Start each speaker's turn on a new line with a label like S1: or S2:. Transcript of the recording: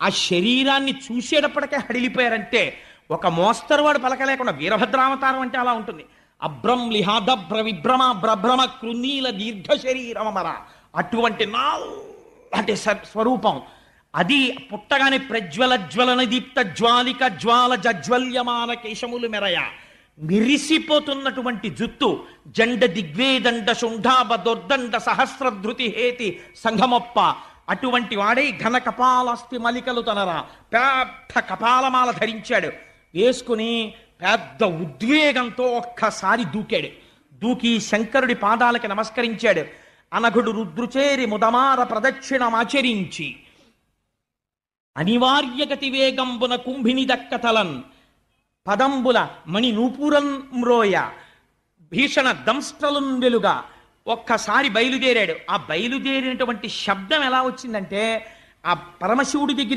S1: ఆ శరీరాన్ని చూసేటప్పటికే హడిలిపోయారంటే ఒక మోస్తరువాడు పలకలేకుండా వీరభద్రావతారం అంటే అలా ఉంటుంది. అభ్రం లిహాదభ్ర విభ్రమ భ్రభ్రమ కృనీల దీర్ఘ శరీరమర, అటువంటి అంటే స్వరూపం అది. పుట్టగానే ప్రజ్వల జ్వలన దీప్త జ్వాలిక జ్వాల జజ్వల్యమాన కేశములు మెరయ, మిరిసిపోతున్నటువంటి జుత్తు, జండ దిగ్వేదండ శుంఠాభ దుర్దండ సహస్రధృతి హేతి సంఘమొప్ప, అటువంటి వాడై ఘన కపాలస్తి మలికలు తనరా, పెద్ద కపాలమాల ధరించాడు. వేసుకుని పెద్ద ఉద్వేగంతో ఒక్కసారి దూకాడు. దూకి శంకరుడి పాదాలకి నమస్కరించాడు. అనఘుడు రుద్రుచేరి ముదమార ప్రదక్షిణమాచరించి అనివార్యగతి వేగంబున కుంభిని దక్కతలన్ పదంబుల మణి నూపురం మ్రోయ భీషణ దంస్ట్రలున్ వెలుగా ఒక్కసారి బయలుదేరాడు. ఆ బయలుదేరినటువంటి శబ్దం ఎలా వచ్చిందంటే ఆ పరమశివుడి దగ్గర